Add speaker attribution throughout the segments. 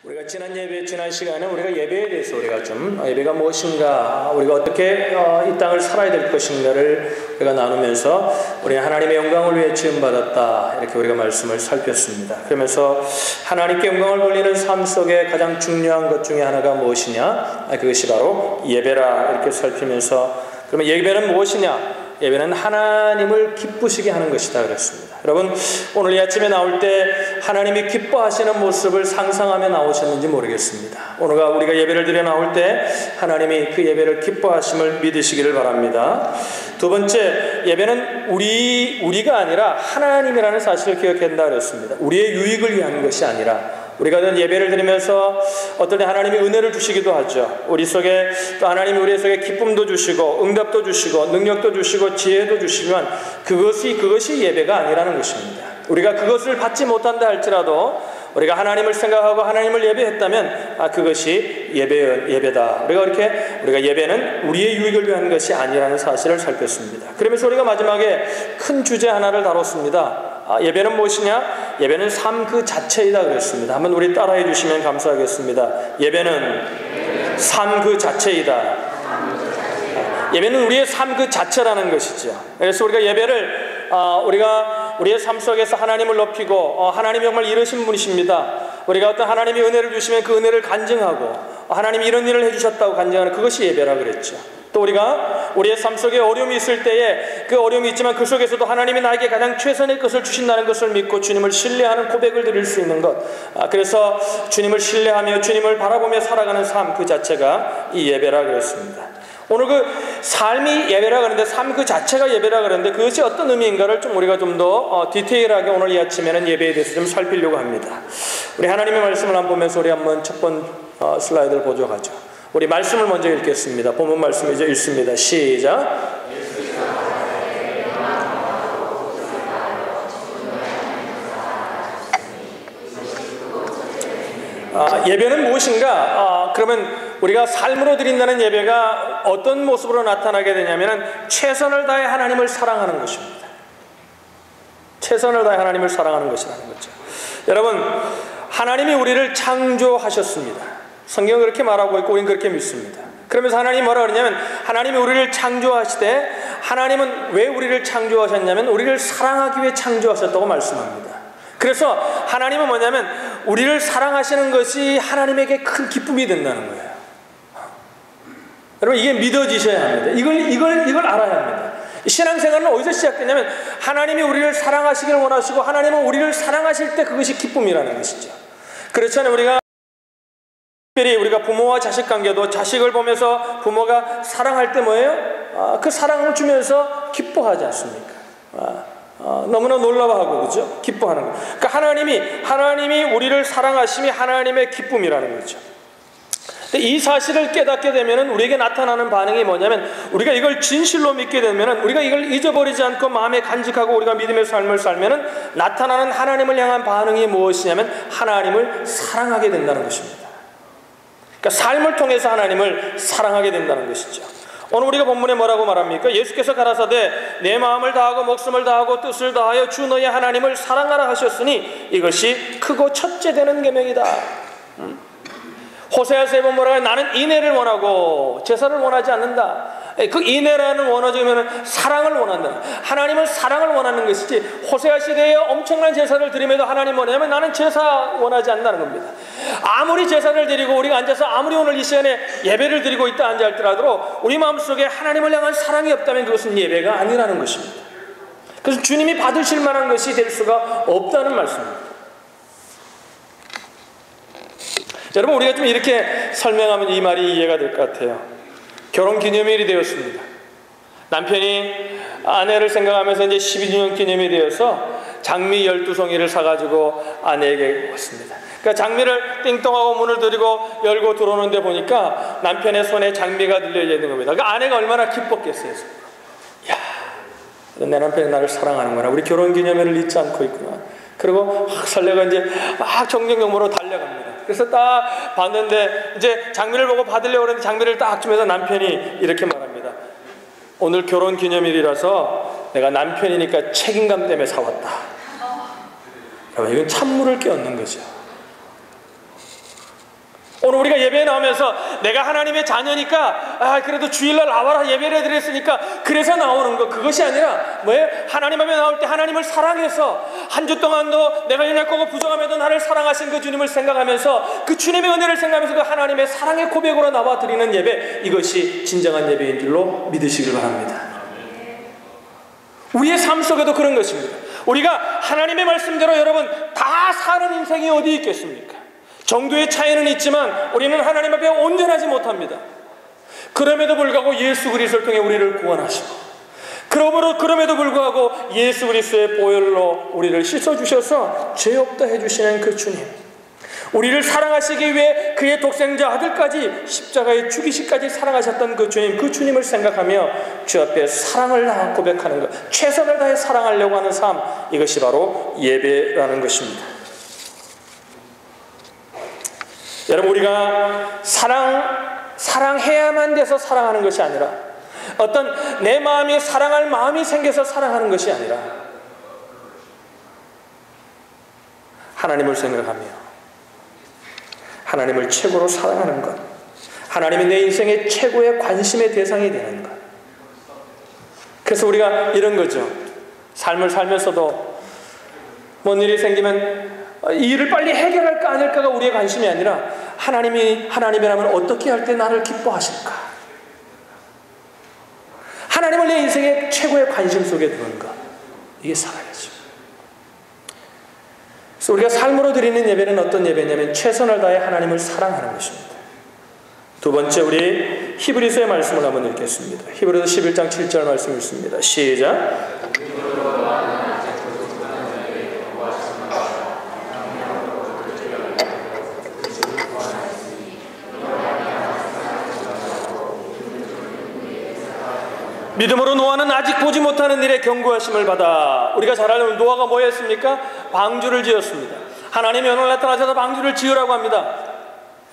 Speaker 1: 우리가 지난 시간에 우리가 예배에 대해서 우리가 좀 예배가 무엇인가, 우리가 어떻게 이 땅을 살아야 될 것인가를 우리가 나누면서 우리는 하나님의 영광을 위해 지음받았다, 이렇게 우리가 말씀을 살폈습니다. 그러면서 하나님께 영광을 돌리는 삶 속에 가장 중요한 것 중에 하나가 무엇이냐, 그것이 바로 예배라, 이렇게 살피면서 그러면 예배는 무엇이냐? 예배는 하나님을 기쁘시게 하는 것이다 그랬습니다. 여러분, 오늘 이 아침에 나올 때 하나님이 기뻐하시는 모습을 상상하며 나오셨는지 모르겠습니다. 오늘 우리가 예배를 드려 나올 때 하나님이 그 예배를 기뻐하심을 믿으시기를 바랍니다. 두 번째, 예배는 우리가 아니라 하나님이라는 사실을 기억해야 한다 그랬습니다. 우리의 유익을 위한 것이 아니라, 우리가 예배를 드리면서 어떨 때 하나님이 은혜를 주시기도 하죠. 우리 속에 또 하나님이 우리 속에 기쁨도 주시고 응답도 주시고 능력도 주시고 지혜도 주시면 그것이 예배가 아니라는 것입니다. 우리가 그것을 받지 못한다 할지라도 우리가 하나님을 생각하고 하나님을 예배했다면 그것이 예배다. 우리가 예배는 우리의 유익을 위한 것이 아니라는 사실을 살폈습니다. 그러면서 우리가 마지막에 큰 주제 하나를 다뤘습니다. 예배는 무엇이냐? 예배는 삶 그 자체이다 그랬습니다. 한번 우리 따라해 주시면 감사하겠습니다. 예배는 삶 그 자체이다. 예배는 우리의 삶 그 자체라는 것이죠. 그래서 우리가 예배를 우리의 삶 속에서 하나님을 높이고 하나님이 정말 이루신 분이십니다. 우리가 어떤 하나님이 은혜를 주시면 그 은혜를 간증하고 하나님이 이런 일을 해주셨다고 간증하는 그것이 예배라 그랬죠. 또 우리가 우리의 삶 속에 어려움이 있을 때에 그 어려움이 있지만 그 속에서도 하나님이 나에게 가장 최선의 것을 주신다는 것을 믿고 주님을 신뢰하는 고백을 드릴 수 있는 것, 그래서 주님을 신뢰하며 주님을 바라보며 살아가는 삶 그 자체가 이 예배라 그랬습니다. 오늘 그 삶이 예배라 그러는데 삶 그 자체가 예배라 그러는데 그것이 어떤 의미인가를 좀 우리가 좀 더 디테일하게 오늘 이 아침에는 예배에 대해서 좀 살피려고 합니다. 우리 하나님의 말씀을 한번 보면서 우리 한번 첫 번 슬라이드를 보조하죠. 우리 말씀을 먼저 읽겠습니다. 본문 말씀이죠. 읽습니다. 시작. 예배는 무엇인가? 그러면 우리가 삶으로 드린다는 예배가 어떤 모습으로 나타나게 되냐면 최선을 다해 하나님을 사랑하는 것입니다. 최선을 다해 하나님을 사랑하는 것이라는 거죠. 여러분, 하나님이 우리를 창조하셨습니다. 성경은 그렇게 말하고 있고 우리는 그렇게 믿습니다. 그러면서 하나님이 뭐라 그러냐면, 하나님이 우리를 창조하시되, 하나님은 왜 우리를 창조하셨냐면 우리를 사랑하기 위해 창조하셨다고 말씀합니다. 그래서 하나님은 뭐냐면 우리를 사랑하시는 것이 하나님에게 큰 기쁨이 된다는 거예요. 여러분, 이게 믿어지셔야 합니다. 이걸 알아야 합니다. 신앙생활은 어디서 시작되냐면 하나님이 우리를 사랑하시기를 원하시고 하나님은 우리를 사랑하실 때 그것이 기쁨이라는 것이죠. 그렇잖아요. 특별히 우리가 부모와 자식 관계도 자식을 보면서 부모가 사랑할 때 뭐예요? 그 사랑을 주면서 기뻐하지 않습니까? 너무나 놀라워하고, 그죠? 기뻐하는 거. 그러니까 하나님이 우리를 사랑하심이 하나님의 기쁨이라는 거죠. 근데 이 사실을 깨닫게 되면은 우리에게 나타나는 반응이 뭐냐면, 우리가 이걸 진실로 믿게 되면은, 우리가 이걸 잊어버리지 않고 마음에 간직하고 우리가 믿음의 삶을 살면은 나타나는 하나님을 향한 반응이 무엇이냐면 하나님을 사랑하게 된다는 것입니다. 그러니까 삶을 통해서 하나님을 사랑하게 된다는 것이죠. 오늘 우리가 본문에 뭐라고 말합니까? 예수께서 가라사대 내 마음을 다하고 목숨을 다하고 뜻을 다하여 주 너의 하나님을 사랑하라 하셨으니 이것이 크고 첫째 되는 계명이다. 호세아서에 보면 뭐라고 해요? 나는 인애를 원하고 제사를 원하지 않는다. 그 인애라는 원어적이면 사랑을 원한다. 하나님은 사랑을 원하는 것이지, 호세아 시대에 엄청난 제사를 드림에도 하나님 뭐냐면 나는 제사 원하지 않는다는 겁니다. 아무리 제사를 드리고 우리가 앉아서 아무리 오늘 이 시간에 예배를 드리고 있다 앉아 할지라도 우리 마음속에 하나님을 향한 사랑이 없다면 그것은 예배가 아니라는 것입니다. 그래서 주님이 받으실 만한 것이 될 수가 없다는 말씀입니다. 여러분, 우리가 좀 이렇게 설명하면 이 말이 이해가 될 것 같아요. 결혼 기념일이 되었습니다. 남편이 아내를 생각하면서 이제 12주년 기념이 되어서 장미 12송이를 사가지고 아내에게 왔습니다. 그러니까 장미를 띵동하고 문을 들이고 열고 들어오는데 보니까 남편의 손에 장미가 들려져 있는 겁니다. 그러니까 아내가 얼마나 기뻤겠어요. 이야, 내 남편이 나를 사랑하는구나. 우리 결혼 기념일을 잊지 않고 있구나. 그리고 설레가 이제 막 정정경무로 달려갑니다. 그래서 딱 봤는데 이제 장미를 보고 받으려고 그러는데 장미를 딱 주면서 남편이 이렇게 말합니다. 오늘 결혼 기념일이라서 내가 남편이니까 책임감 때문에 사왔다. 이건 찬물을 끼얹는 거죠. 오늘 우리가 예배에 나오면서 내가 하나님의 자녀니까 그래도 주일날 나와라 예배를 드렸으니까 그래서 나오는 거, 그것이 아니라 뭐예요? 하나님 앞에 나올 때 하나님을 사랑해서 한 주 동안도 내가 연약하고 부족함에도 나를 사랑하신 그 주님을 생각하면서 그 주님의 은혜를 생각하면서 그 하나님의 사랑의 고백으로 나와 드리는 예배, 이것이 진정한 예배인 줄로 믿으시길 바랍니다. 우리의 삶 속에도 그런 것입니다. 우리가 하나님의 말씀대로 여러분 다 사는 인생이 어디 있겠습니까? 정도의 차이는 있지만 우리는 하나님 앞에 온전하지 못합니다. 그럼에도 불구하고 예수 그리스도를 통해 우리를 구원하시고, 그럼에도 불구하고 예수 그리스도의 보혈로 우리를 씻어주셔서 죄 없다 해주시는 그 주님, 우리를 사랑하시기 위해 그의 독생자 아들까지 십자가에 죽이시까지 사랑하셨던 그 주님, 그 주님을 생각하며 주 앞에 사랑을 다해 고백하는 것, 최선을 다해 사랑하려고 하는 삶, 이것이 바로 예배라는 것입니다. 여러분, 우리가 사랑해야만 돼서 사랑하는 것이 아니라, 어떤 내 마음이 사랑할 마음이 생겨서 사랑하는 것이 아니라, 하나님을 생각하며 하나님을 최고로 사랑하는 것, 하나님이 내 인생의 최고의 관심의 대상이 되는 것. 그래서 우리가 이런 거죠. 삶을 살면서도 뭔 일이 생기면 이 일을 빨리 해결할까 안 할까가 우리의 관심이 아니라, 하나님이라면 어떻게 할 때 나를 기뻐하실까? 하나님을 내 인생의 최고의 관심 속에 두는 것, 이게 사랑이죠. 그래서 우리가 삶으로 드리는 예배는 어떤 예배냐면 최선을 다해 하나님을 사랑하는 것입니다. 두 번째, 우리 히브리서의 말씀을 한번 읽겠습니다. 히브리서 11장 7절 말씀 읽습니다. 시작. 믿음으로 노아는 아직 보지 못하는 일에 경고하심을 받아, 우리가 잘 알는 노아가 뭐 했습니까? 방주를 지었습니다. 하나님의 언어를 나타나셔서 방주를 지으라고 합니다.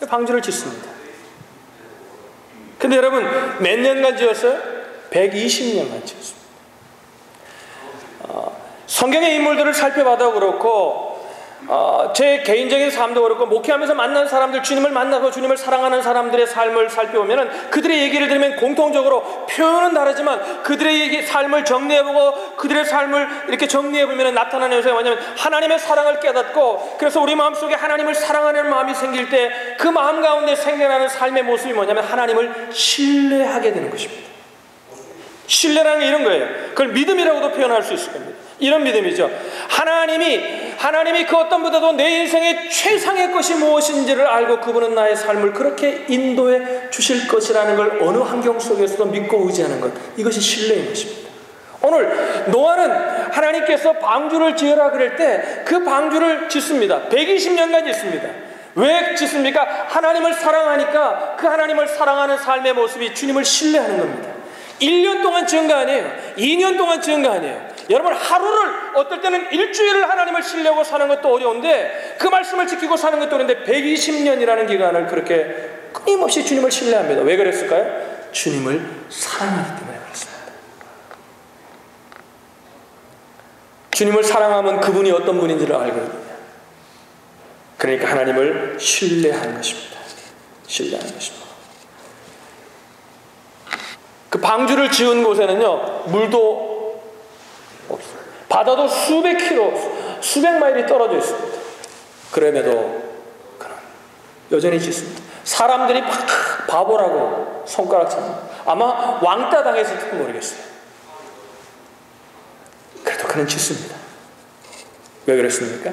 Speaker 1: 방주를 짓습니다. 근데 여러분, 몇 년간 지었어요? 120년간 지었습니다. 성경의 인물들을 살펴봐도 그렇고, 제 개인적인 삶도 그렇고, 목회하면서 만난 사람들, 주님을 만나서 주님을 사랑하는 사람들의 삶을 살펴보면 그들의 얘기를 들으면 공통적으로 표현은 다르지만 그들의 삶을 정리해보고 그들의 삶을 이렇게 정리해보면 나타나는 요소가 뭐냐면, 하나님의 사랑을 깨닫고, 그래서 우리 마음속에 하나님을 사랑하는 마음이 생길 때 그 마음 가운데 생겨나는 삶의 모습이 뭐냐면 하나님을 신뢰하게 되는 것입니다. 신뢰라는 게 이런 거예요. 그걸 믿음이라고도 표현할 수 있을 겁니다. 이런 믿음이죠. 하나님이 그 어떤 분보다도 내 인생의 최상의 것이 무엇인지를 알고 그분은 나의 삶을 그렇게 인도해 주실 것이라는 걸 어느 환경 속에서도 믿고 의지하는 것, 이것이 신뢰인 것입니다. 오늘 노아는 하나님께서 방주를 지으라 그럴 때 그 방주를 짓습니다. 120년간 짓습니다. 왜 짓습니까? 하나님을 사랑하니까 그 하나님을 사랑하는 삶의 모습이 주님을 신뢰하는 겁니다. 1년 동안 지은 거 아니에요. 2년 동안 지은 거 아니에요. 여러분, 하루를, 어떨 때는 일주일을 하나님을 신뢰하고 사는 것도 어려운데, 그 말씀을 지키고 사는 것도 어려운데 120년이라는 기간을 그렇게 끊임없이 주님을 신뢰합니다. 왜 그랬을까요? 주님을 사랑하기 때문에 그렇습니다. 주님을 사랑하면 그분이 어떤 분인지를 알거든요. 그러니까 하나님을 신뢰하는 것입니다. 신뢰하는 것입니다. 그 방주를 지은 곳에는요, 물도 없어요. 바다도 수백 킬로, 수백 마일이 떨어져 있습니다. 그럼에도 여전히 짓습니다. 사람들이 막 바보라고 손가락 칩니다. 아마 왕따 당했을지도 모르겠어요. 그래도 그는 짓습니다. 왜 그랬습니까?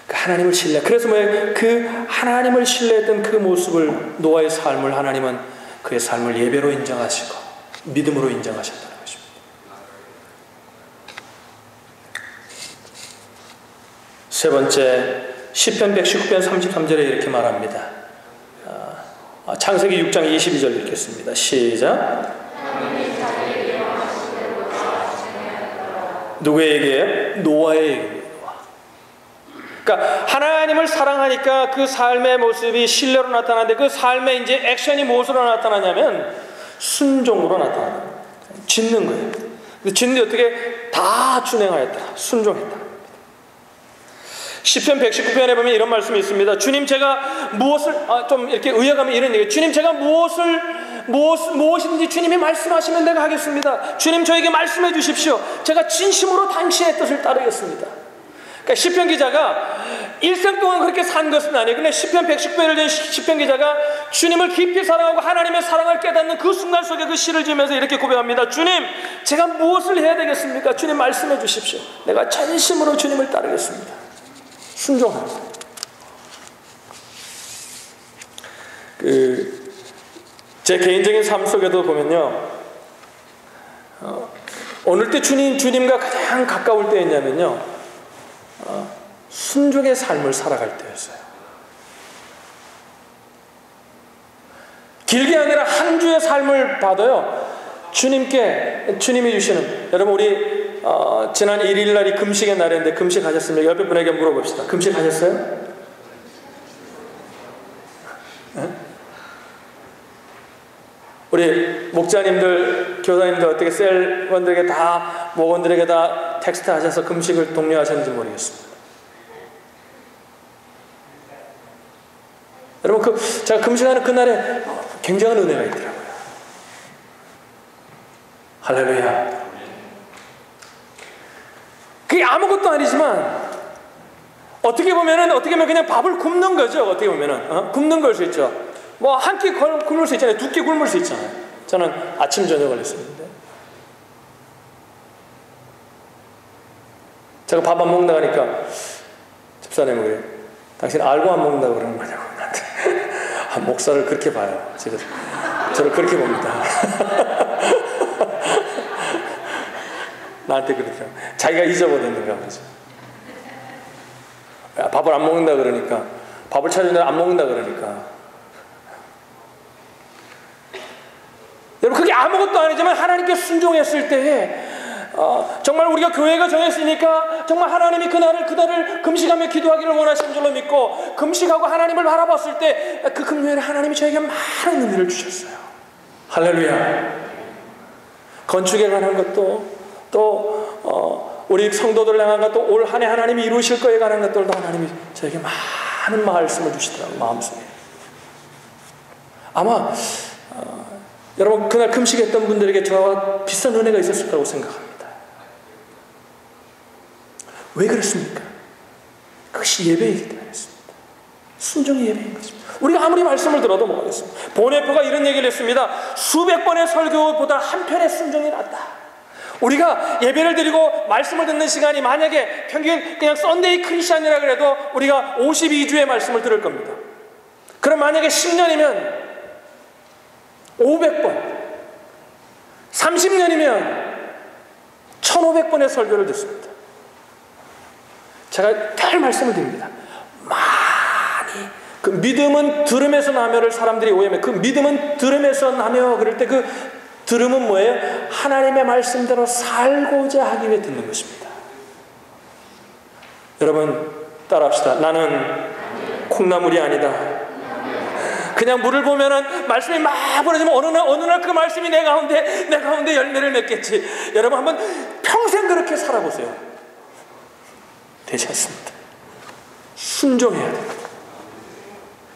Speaker 1: 그 하나님을 신뢰. 그래서 그 하나님을 신뢰했던 그 모습을, 노아의 삶을 하나님은 그의 삶을 예배로 인정하시고 믿음으로 인정하셨다는 것입니다. 세 번째, 시편 119편 33절에 이렇게 말합니다. 창세기 6장 22절 읽겠습니다. 시작. 누구에게요? 노아에게. 그러니까 하나님을 사랑하니까 그 삶의 모습이 신뢰로 나타나는데, 그 삶의 이제 액션이 무엇으로 나타나냐면 순종으로 나타납니다. 짓는 거예요. 짓는데 어떻게 다 준행하였다, 순종했다. 시편 119편에 보면 이런 말씀이 있습니다. 주님, 제가 무엇을 좀 이렇게 의아가면 이런 얘기예요. 주님, 제가 무엇이든지 주님이 말씀하시면 내가 하겠습니다. 주님, 저에게 말씀해 주십시오. 제가 진심으로 당신의 뜻을 따르겠습니다. 그러니까 시편 기자가 일생 동안 그렇게 산 것은 아니에요. 근데 시편 119편을 된 시편 기자가 주님을 깊이 사랑하고 하나님의 사랑을 깨닫는 그 순간 속에 그 시를 지으면서 이렇게 고백합니다. 주님, 제가 무엇을 해야 되겠습니까? 주님, 말씀해 주십시오. 내가 전심으로 주님을 따르겠습니다. 순종하는. 제 개인적인 삶 속에도 보면요, 어느 때 주님과 가장 가까울 때였냐면요, 순종의 삶을 살아갈 때였어요. 길게 아니라 한 주의 삶을 봐도요, 주님이 주시는, 여러분 우리 지난 1일 날이 금식의 날인데 금식하셨습니까? 옆에 분에게 물어봅시다. 금식하셨어요? 네? 우리 목자님들, 교사님들 어떻게 셀원들에게 다, 목원들에게 다 텍스트 하셔서 금식을 독려하셨는지 모르겠습니다. 여러분, 제가 금식하는 그날에 굉장한 은혜가 있더라고요. 할렐루야. 그게 아무것도 아니지만, 어떻게 보면 그냥 밥을 굽는 거죠. 어떻게 보면은. 굽는 걸 수 있죠. 뭐, 한 끼 굶을 수 있잖아요. 두 끼 굶을 수 있잖아요. 저는 아침, 저녁을 했었는데. 제가 밥 안 먹는다 하니까, 집사님이 그래요. 당신 알고 안 먹는다고 그러는 거냐고. 나한테. 목사를 그렇게 봐요. 집에서. 저를 그렇게 봅니다. 나한테 그러더라고요. 자기가 잊어버렸는가 보죠. 밥을 안 먹는다 그러니까, 밥을 차리는데 안 먹는다 그러니까. 여러분, 그게 아무것도 아니지만 하나님께 순종했을 때에 정말 우리가 교회가 정했으니까 정말 하나님이 그날을 금식하며 기도하기를 원하시는 줄로 믿고 금식하고 하나님을 바라봤을 때 그 금요일에 하나님이 저에게 많은 은혜를 주셨어요. 할렐루야. 건축에 관한 것도 또 우리 성도들 향한 것도 올 한 해 하나님이 이루실 거에 관한 것들도 하나님이 저에게 많은 말씀을 주시더라고요. 마음속에. 아마 여러분 그날 금식했던 분들에게 저와 비슷한 은혜가 있었을 거라고 생각합니다. 왜 그렇습니까? 그것이 예배이기 때문이었습니다. 순종이 예배인 것입니다. 우리가 아무리 말씀을 들어도 모르겠습니다. 보네포가 이런 얘기를 했습니다. 수백 번의 설교보다 한 편의 순종이 낫다. 우리가 예배를 드리고 말씀을 듣는 시간이 만약에 평균 그냥 썬데이 크리스찬이라 그래도 우리가 52주의 말씀을 들을 겁니다. 그럼 만약에 10년이면 500번, 30년이면 1500번의 설교를 듣습니다. 제가 늘 말씀을 드립니다. 많이 그 믿음은 들음에서 나며를 사람들이 오해하면 그 믿음은 들음에서 나며 그럴 때 그 들음은 뭐예요? 하나님의 말씀대로 살고자 하기 위해 듣는 것입니다. 여러분 따라합시다. 나는 콩나물이 아니다. 그냥 물을 보면은 말씀이 막 벌어지면 어느 날 그 말씀이 내 가운데 열매를 맺겠지. 여러분 한번 평생 그렇게 살아보세요. 되지 않습니다. 순종해야 됩니다.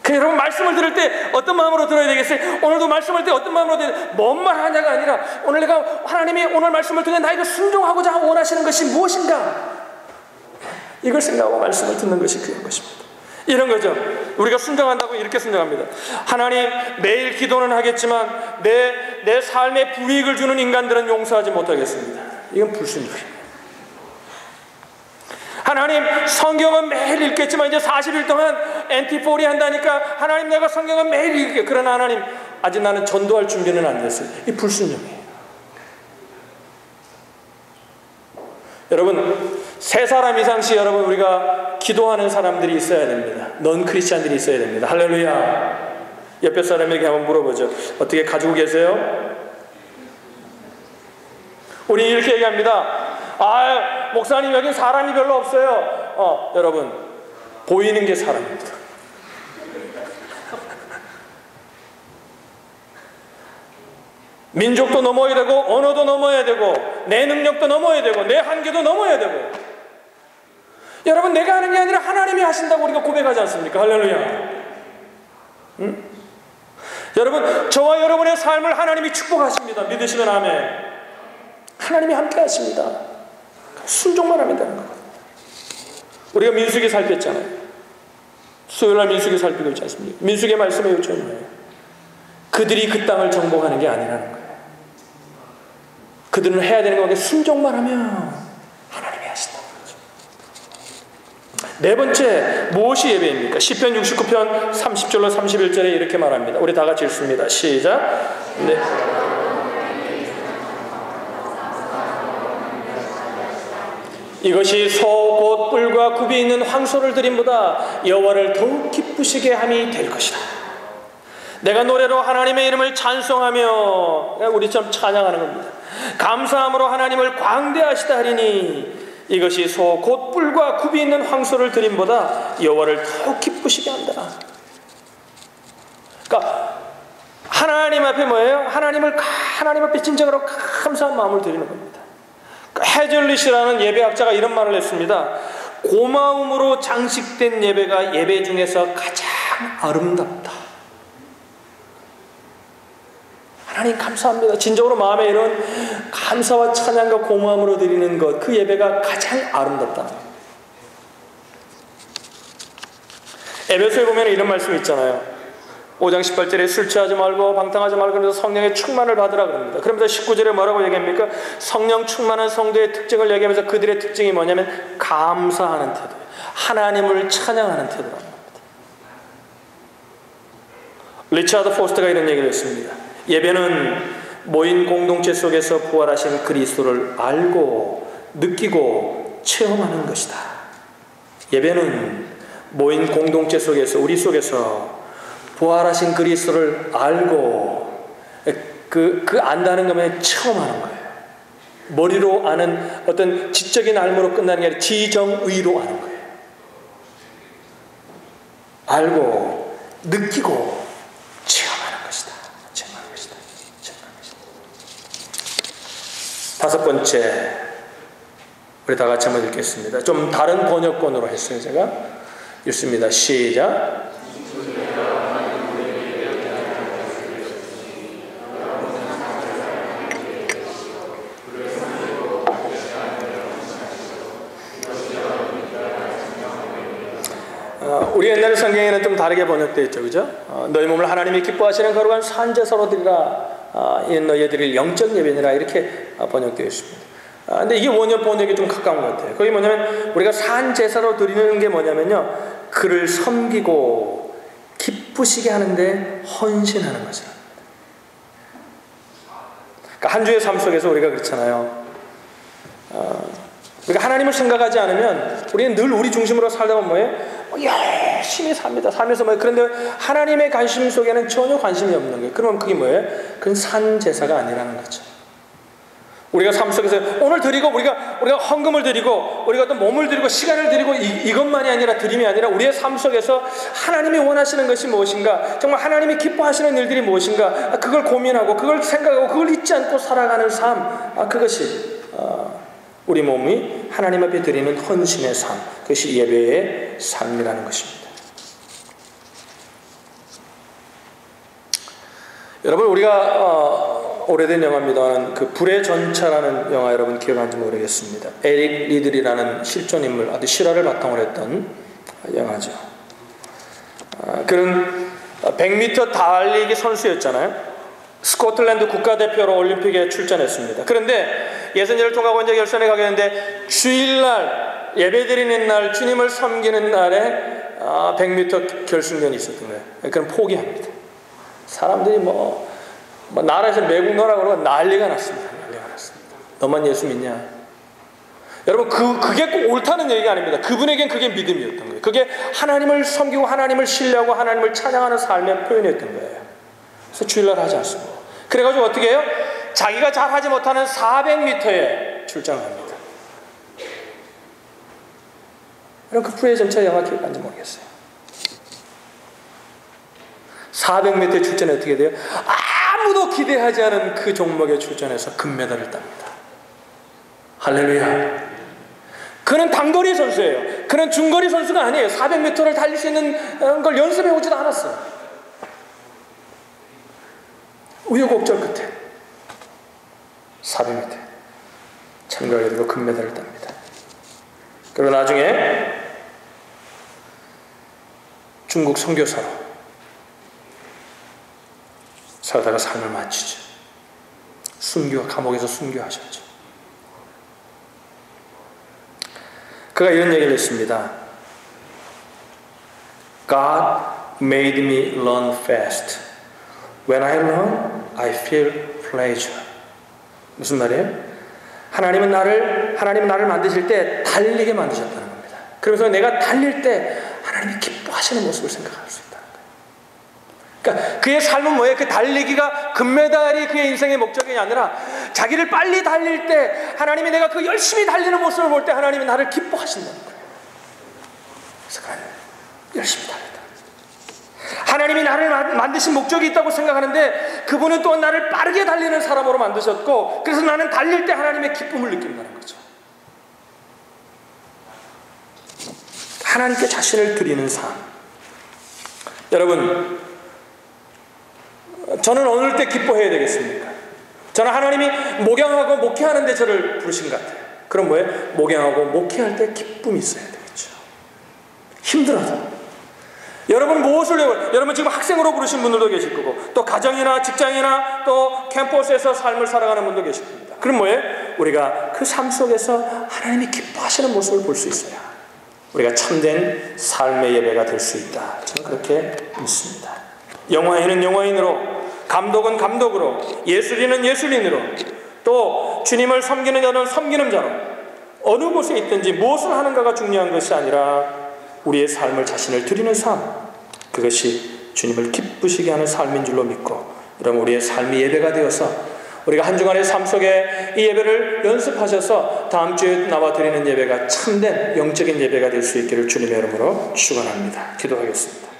Speaker 1: 그 여러분 말씀을 들을 때 어떤 마음으로 들어야 되겠어요? 오늘도 말씀을 때 어떤 마음으로 들어야 되겠어요? 뭔 말 하냐가 아니라 오늘 내가 하나님이 오늘 말씀을 통해 나에게 순종하고자 원하시는 것이 무엇인가? 이걸 생각하고 말씀을 듣는 것이 귀한 것입니다. 이런 거죠. 우리가 순종한다고 이렇게 순종합니다. 하나님 매일 기도는 하겠지만 내 삶에 불이익을 주는 인간들은 용서하지 못하겠습니다. 이건 불순종입니다. 하나님 성경은 매일 읽겠지만 이제 40일 동안 엔티포리 한다니까 하나님 내가 성경은 매일 읽게. 그러나 하나님 아직 나는 전도할 준비는 안 됐어요. 이 불순종이에요. 여러분 세 사람 이상씩 여러분 우리가 기도하는 사람들이 있어야 됩니다. 넌 크리스찬들이 있어야 됩니다. 할렐루야. 옆에 사람에게 한번 물어보죠. 어떻게 가지고 계세요? 우리 이렇게 얘기합니다. 목사님 여기 사람이 별로 없어요. 여러분 보이는 게 사람입니다. 민족도 넘어야 되고 언어도 넘어야 되고 내 능력도 넘어야 되고 내 한계도 넘어야 되고 여러분, 내가 하는 게 아니라 하나님이 하신다고 우리가 고백하지 않습니까? 할렐루야. 응? 여러분, 저와 여러분의 삶을 하나님이 축복하십니다. 믿으시면 아멘. 하나님이 함께 하십니다. 순종만 하면 되는 거거든요. 우리가 민수기 살폈잖아요. 수요일날 민수기 살피고 있지 않습니까? 민수기의 말씀의 요점이 뭐예요? 그들이 그 땅을 정복하는 게 아니라는 거예요. 그들은 해야 되는 거 순종만 하면 하나님이 하신다는 거죠. 네 번째, 무엇이 예배입니까? 시편 69편 30절로 31절에 이렇게 말합니다. 우리 다 같이 읽습니다. 시작. 네. 이것이 소 곧 뿔과 굽이 있는 황소를 드림보다 여호와를 더욱 기쁘시게 함이 될 것이다. 내가 노래로 하나님의 이름을 찬송하며, 우리처럼 찬양하는 겁니다. 감사함으로 하나님을 광대하시다 하리니 이것이 소 곧 뿔과 굽이 있는 황소를 드림보다 여호와를 더욱 기쁘시게 한다. 그러니까 하나님 앞에 뭐예요? 하나님 앞에 진정으로 감사한 마음을 드리는 겁니다. 헤즐릿이라는 예배학자가 이런 말을 했습니다. 고마움으로 장식된 예배가 예배 중에서 가장 아름답다. 하나님 감사합니다. 진정으로 마음에 이런 감사와 찬양과 고마움으로 드리는 것, 그 예배가 가장 아름답다. 에베소에 보면 이런 말씀이 있잖아요. 5장 18절에 술 취하지 말고 방탕하지 말고 그래서 성령의 충만을 받으라 그럽니다. 그러면서 19절에 뭐라고 얘기합니까? 성령 충만한 성도의 특징을 얘기하면서 그들의 특징이 뭐냐면 감사하는 태도, 하나님을 찬양하는 태도라는 겁니다. 리차드 포스터가 이런 얘기를 했습니다. 예배는 모인 공동체 속에서 부활하신 그리스도를 알고 느끼고 체험하는 것이다. 예배는 모인 공동체 속에서, 우리 속에서 부활하신 그리스도를 알고 그 안다는 것만 체험하는 거예요. 머리로 아는 어떤 지적인 알므로 끝나는 게 아니라 지정의로 아는 거예요. 알고 느끼고 체험하는 것이다. 체험하는 것이다. 체험하는 것이다. 다섯 번째, 우리 다 같이 한번 읽겠습니다. 좀 다른 번역본으로 했어요. 제가 읽습니다. 시작. 우리 옛날 성경에는 좀 다르게 번역되어 있죠, 그죠? 너희 몸을 하나님이 기뻐하시는 거룩한 산제사로 드리라. 이 너희들이 영적 예배니라, 이렇게 번역되어 있습니다. 근데 이게 원어 번역이 좀 가까운 것 같아요. 그게 뭐냐면 우리가 산제사로 드리는 게 뭐냐면요, 그를 섬기고 기쁘시게 하는데 헌신하는 거죠. 그러니까 한 주의 삶 속에서 우리가 그렇잖아요. 우리가 하나님을 생각하지 않으면 우리는 늘 우리 중심으로 살다 보면 뭐예요? 열심히 삽니다. 살면서 뭐예요? 그런데 하나님의 관심 속에는 전혀 관심이 없는 거예요. 그러면 그게 뭐예요? 그건 산제사가 아니라는 거죠. 우리가 삶 속에서 오늘 드리고 우리가 헌금을 드리고 우리가 또 몸을 드리고 시간을 드리고 이것만이 아니라 드림이 아니라 우리의 삶 속에서 하나님이 원하시는 것이 무엇인가, 정말 하나님이 기뻐하시는 일들이 무엇인가, 그걸 고민하고 그걸 생각하고 그걸 잊지 않고 살아가는 삶, 그것이 우리 몸이 하나님 앞에 드리는 헌신의 삶, 그것이 예배의 삶이라는 것입니다. 여러분, 우리가 오래된 영화입니다만 그 불의 전차라는 영화 여러분 기억하는지 모르겠습니다. 에릭 리들이라는 실존 인물, 아주 실화를 바탕으로 했던 영화죠. 그는 100m 달리기 선수였잖아요. 스코틀랜드 국가대표로 올림픽에 출전했습니다. 그런데 예선전을 통과하고 이제 결선에 가게 되는데 주일날 예배드리는 날, 주님을 섬기는 날에 100m 결승전이 있었던 거예요. 그럼 포기합니다. 사람들이 나라에서 매국 넣으라고 그러고 난리가 났습니다. 난리가 났습니다. 너만 예수 믿냐? 여러분, 그게 꼭 옳다는 얘기가 아닙니다. 그분에겐 그게 믿음이었던 거예요. 그게 하나님을 섬기고 하나님을 신뢰하고 하나님을 찬양하는 삶의 표현이었던 거예요. 그래서 주일날 하지 않습니다. 그래가지고 어떻게 해요? 자기가 잘 하지 못하는 400m에 출장을 합니다. 여러분, 그 불의 전차 영화 기억하는지 모르겠어요. 400m에 출전에 어떻게 돼요? 아무도 기대하지 않은 그 종목에 출전해서 금메달을 땁니다. 할렐루야. 그는 단거리 선수예요. 그런 중거리 선수가 아니에요. 400m를 달릴 수 있는 걸 연습해 오지도 않았어요. 우여곡절 끝에 400m 참가하게 되고 금메달을 땁니다. 그리고 나중에 중국 선교사로 살다가 삶을 마치죠. 감옥에서 순교하셨죠. 그가 이런 얘기를 했습니다. God made me learn fast. When I learn, I feel pleasure. 무슨 말이에요? 하나님은 나를 만드실 때 달리게 만드셨다는 겁니다. 그러면서 내가 달릴 때 하나님이 기뻐하시는 모습을 생각할 수 있다는 거예요. 그러니까 그의 삶은 뭐예요? 그 달리기가 금메달이 그의 인생의 목적이 아니라 자기를 빨리 달릴 때 하나님이 내가 그 열심히 달리는 모습을 볼 때 하나님이 나를 기뻐하신다는 거예요. 그래서 열심히 달린다. 하나님이 나를 만드신 목적이 있다고 생각하는데 그분은 또 나를 빠르게 달리는 사람으로 만드셨고, 그래서 나는 달릴 때 하나님의 기쁨을 느낀다는 거죠. 하나님께 자신을 드리는 삶. 여러분, 저는 어느 때 기뻐해야 되겠습니까? 저는 하나님이 목양하고 목회하는 데 저를 부르신 것 같아요. 그럼 뭐예요? 목양하고 목회할 때 기쁨이 있어야 되겠죠. 힘들어도. 여러분 지금 학생으로 부르신 분들도 계실 거고, 또 가정이나 직장이나 또 캠퍼스에서 삶을 살아가는 분도 계실 겁니다. 그럼 뭐예요? 우리가 그 삶 속에서 하나님이 기뻐하시는 모습을 볼 수 있어야 우리가 참된 삶의 예배가 될 수 있다. 저는 그렇게 믿습니다. 영화인은 영화인으로, 감독은 감독으로, 예술인은 예술인으로, 또 주님을 섬기는 자는 섬기는 자로, 어느 곳에 있든지 무엇을 하는가가 중요한 것이 아니라 우리의 삶을 자신을 드리는 삶, 그것이 주님을 기쁘시게 하는 삶인 줄로 믿고, 그럼 우리의 삶이 예배가 되어서 우리가 한 주간의 삶 속에 이 예배를 연습하셔서 다음 주에 나와 드리는 예배가 참된 영적인 예배가 될 수 있기를 주님의 이름으로 축원합니다. 기도하겠습니다.